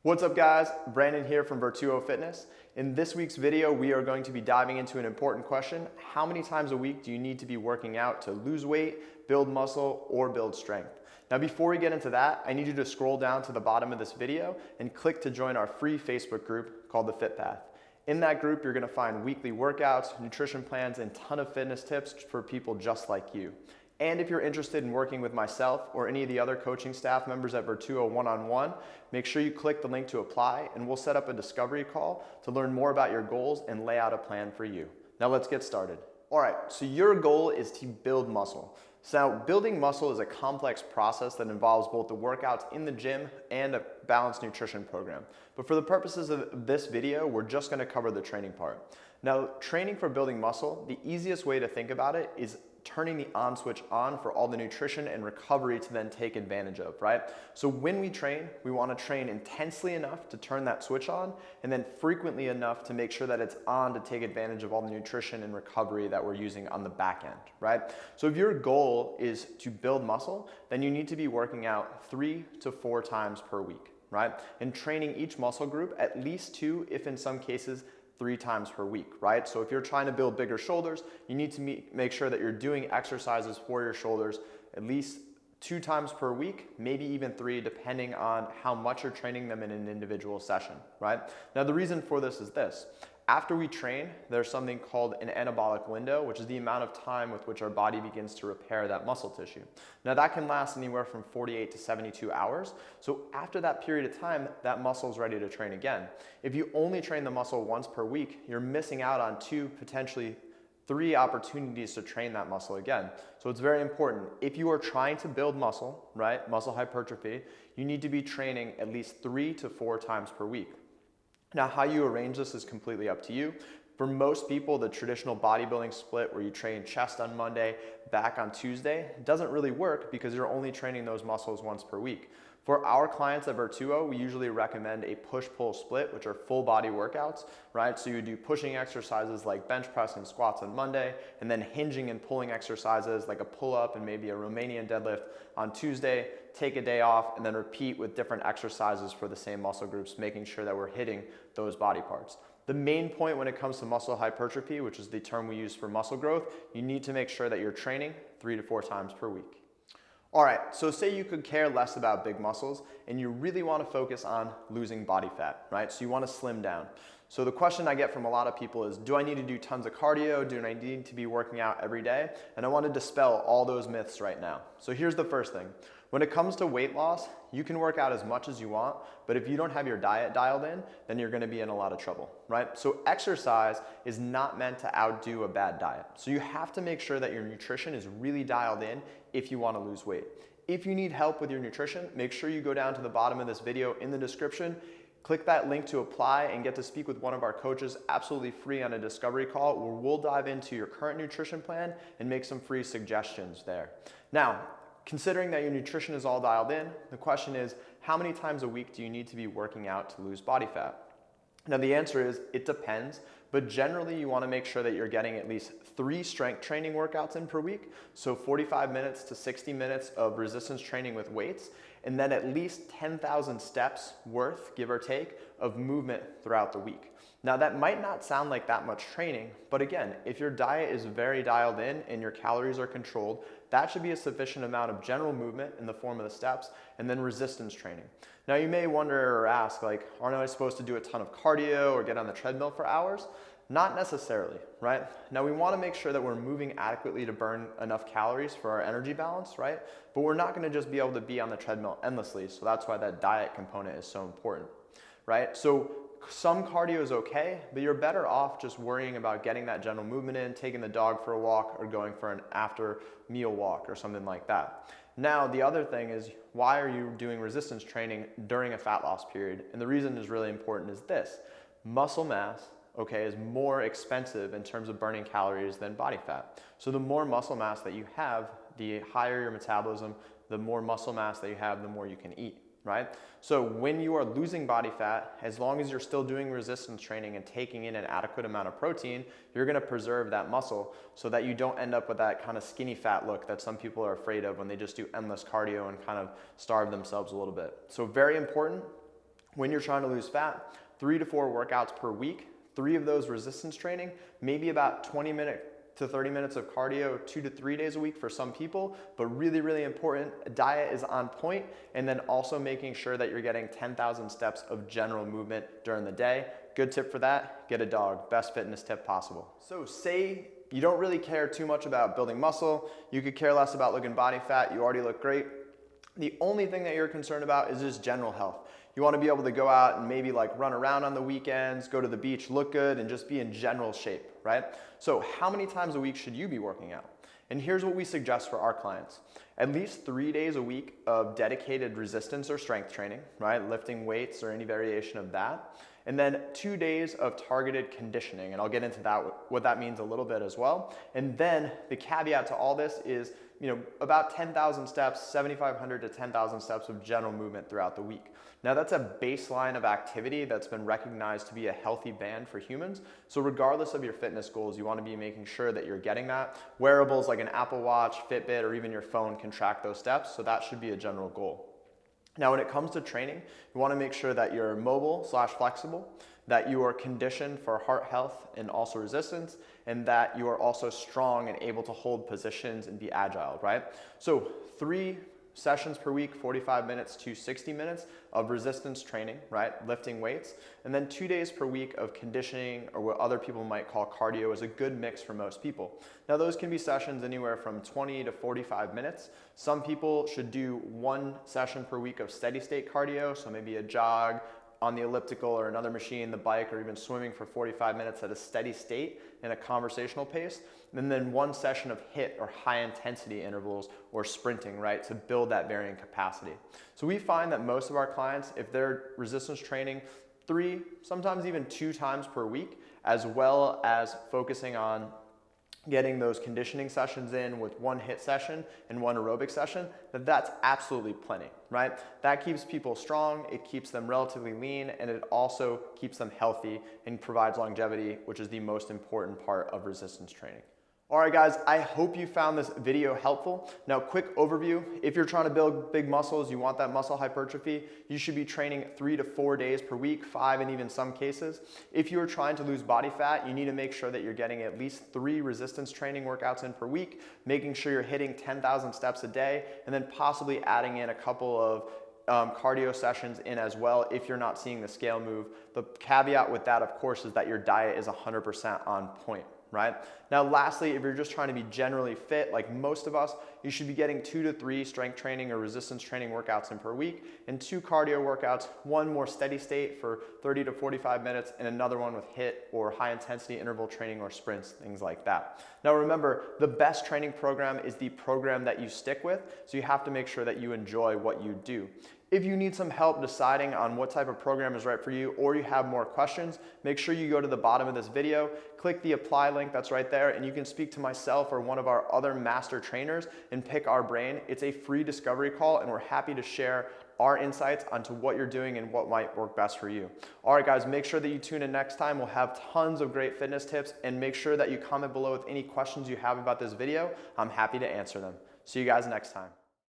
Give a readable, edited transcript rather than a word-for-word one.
What's up guys, Brandon here from Virtuo Fitness. In this week's video, we are going to be diving into an important question. How many times a week do you need to be working out to lose weight, build muscle, or build strength? Now before we get into that, I need you to scroll down to the bottom of this video and click to join our free Facebook group called The Fit Path. In that group, you're gonna find weekly workouts, nutrition plans, and a ton of fitness tips for people just like you. And if you're interested in working with myself or any of the other coaching staff members at Virtuo one-on-one, make sure you click the link to apply and we'll set up a discovery call to learn more about your goals and lay out a plan for you. Now let's get started. All right, so your goal is to build muscle. So now building muscle is a complex process that involves both the workouts in the gym and a balanced nutrition program. But for the purposes of this video, we're just gonna cover the training part. Now, training for building muscle, the easiest way to think about it is turning the on switch on for all the nutrition and recovery to then take advantage of, right? So when we train, we wanna train intensely enough to turn that switch on and then frequently enough to make sure that it's on to take advantage of all the nutrition and recovery that we're using on the back end, right? So if your goal is to build muscle, then you need to be working out 3 to 4 times per week, right? And training each muscle group at least 2, if in some cases, 3 times per week, right? So if you're trying to build bigger shoulders, you need to make sure that you're doing exercises for your shoulders at least 2 times per week, maybe even 3, depending on how much you're training them in an individual session, right? Now the reason for this is this. After we train, there's something called an anabolic window, which is the amount of time with which our body begins to repair that muscle tissue. Now that can last anywhere from 48 to 72 hours. So after that period of time, that muscle is ready to train again. If you only train the muscle once per week, you're missing out on 2, potentially 3 opportunities to train that muscle again. So it's very important. If you are trying to build muscle, right, muscle hypertrophy, you need to be training at least 3 to 4 times per week. Now, how you arrange this is completely up to you. For most people, the traditional bodybuilding split where you train chest on Monday, back on Tuesday, doesn't really work because you're only training those muscles once per week. For our clients at Virtuo, we usually recommend a push-pull split, which are full body workouts, right? So you do pushing exercises like bench press and squats on Monday, and then hinging and pulling exercises like a pull-up and maybe a Romanian deadlift on Tuesday, take a day off, and then repeat with different exercises for the same muscle groups, making sure that we're hitting those body parts. The main point when it comes to muscle hypertrophy, which is the term we use for muscle growth, you need to make sure that you're training 3 to 4 times per week. All right, so say you could care less about big muscles and you really want to focus on losing body fat, right? So you want to slim down. So the question I get from a lot of people is, do I need to do tons of cardio? Do I need to be working out every day? And I want to dispel all those myths right now. So here's the first thing. When it comes to weight loss, you can work out as much as you want, but if you don't have your diet dialed in, then you're gonna be in a lot of trouble, right? So exercise is not meant to outdo a bad diet. So you have to make sure that your nutrition is really dialed in if you wanna lose weight. If you need help with your nutrition, make sure you go down to the bottom of this video in the description, click that link to apply and get to speak with one of our coaches absolutely free on a discovery call where we'll dive into your current nutrition plan and make some free suggestions there. Now, considering that your nutrition is all dialed in, the question is, how many times a week do you need to be working out to lose body fat? Now the answer is, it depends, but generally you wanna make sure that you're getting at least 3 strength training workouts in per week, so 45 minutes to 60 minutes of resistance training with weights, and then at least 10,000 steps worth, give or take, of movement throughout the week. Now that might not sound like that much training, but again, if your diet is very dialed in and your calories are controlled, that should be a sufficient amount of general movement in the form of the steps and then resistance training. Now you may wonder or ask, like, aren't I supposed to do a ton of cardio or get on the treadmill for hours? Not necessarily, right? Now we wanna make sure that we're moving adequately to burn enough calories for our energy balance, right? But we're not gonna just be able to be on the treadmill endlessly, so that's why that diet component is so important, right? So some cardio is okay, but you're better off just worrying about getting that general movement in, taking the dog for a walk, or going for an after meal walk or something like that. Now, the other thing is, why are you doing resistance training during a fat loss period? And the reason is really important is this. Muscle mass, okay, is more expensive in terms of burning calories than body fat. So the more muscle mass that you have, the higher your metabolism, the more muscle mass that you have, the more you can eat, right? So when you are losing body fat, as long as you're still doing resistance training and taking in an adequate amount of protein, you're gonna preserve that muscle so that you don't end up with that kind of skinny fat look that some people are afraid of when they just do endless cardio and kind of starve themselves a little bit. So very important. when you're trying to lose fat, 3 to 4 workouts per week, 3 of those resistance training, maybe about 20 to 30 minutes of cardio 2 to 3 days a week for some people, but really, really important, diet is on point, and then also making sure that you're getting 10,000 steps of general movement during the day. Good tip for that, get a dog, best fitness tip possible. So say you don't really care too much about building muscle, you could care less about looking body fat, you already look great. The only thing that you're concerned about is just general health. You want to be able to go out and maybe like run around on the weekends, go to the beach, look good, and just be in general shape, right? So how many times a week should you be working out? And here's what we suggest for our clients. At least 3 days a week of dedicated resistance or strength training, right? Lifting weights or any variation of that. And then 2 days of targeted conditioning. And I'll get into that, what that means a little bit as well. And then the caveat to all this is, about 10,000 steps, 7,500 to 10,000 steps of general movement throughout the week. Now that's a baseline of activity that's been recognized to be a healthy band for humans. So regardless of your fitness goals, you want to be making sure that you're getting that. Wearables like an Apple Watch, Fitbit, or even your phone can track those steps. So that should be a general goal. Now, when it comes to training, you want to make sure that you're mobile/flexible, that you are conditioned for heart health and also resistance, and that you are also strong and able to hold positions and be agile, right? So 3 sessions per week, 45 minutes to 60 minutes of resistance training, right? Lifting weights. And then 2 days per week of conditioning, or what other people might call cardio, is a good mix for most people. Now those can be sessions anywhere from 20 to 45 minutes. Some people should do 1 session per week of steady state cardio, so maybe a jog on the elliptical or another machine, the bike, or even swimming for 45 minutes at a steady state in a conversational pace. And then 1 session of HIIT or high intensity intervals or sprinting, right, to build that varying capacity. So we find that most of our clients, if they're resistance training 3, sometimes even 2 times per week, as well as focusing on getting those conditioning sessions in with 1 HIIT session and 1 aerobic session, that's absolutely plenty, right? That keeps people strong, it keeps them relatively lean, and it also keeps them healthy and provides longevity, which is the most important part of resistance training. All right, guys, I hope you found this video helpful. Now, quick overview. If you're trying to build big muscles, you want that muscle hypertrophy, you should be training 3 to 4 days per week, 5 in even some cases. If you're trying to lose body fat, you need to make sure that you're getting at least 3 resistance training workouts in per week, making sure you're hitting 10,000 steps a day, and then possibly adding in a couple of cardio sessions in as well if you're not seeing the scale move. The caveat with that, of course, is that your diet is 100% on point. Right? Now, lastly, if you're just trying to be generally fit, like most of us, you should be getting 2 to 3 strength training or resistance training workouts in per week, and 2 cardio workouts, 1 more steady state for 30 to 45 minutes, and another one with HIIT or high intensity interval training or sprints, things like that. Now remember, the best training program is the program that you stick with, so you have to make sure that you enjoy what you do. If you need some help deciding on what type of program is right for you, or you have more questions, make sure you go to the bottom of this video, click the apply link that's right there, and you can speak to myself or one of our other master trainers and pick our brain. It's a free discovery call, and we're happy to share our insights onto what you're doing and what might work best for you. All right, guys, make sure that you tune in next time. We'll have tons of great fitness tips, and make sure that you comment below with any questions you have about this video. I'm happy to answer them. See you guys next time.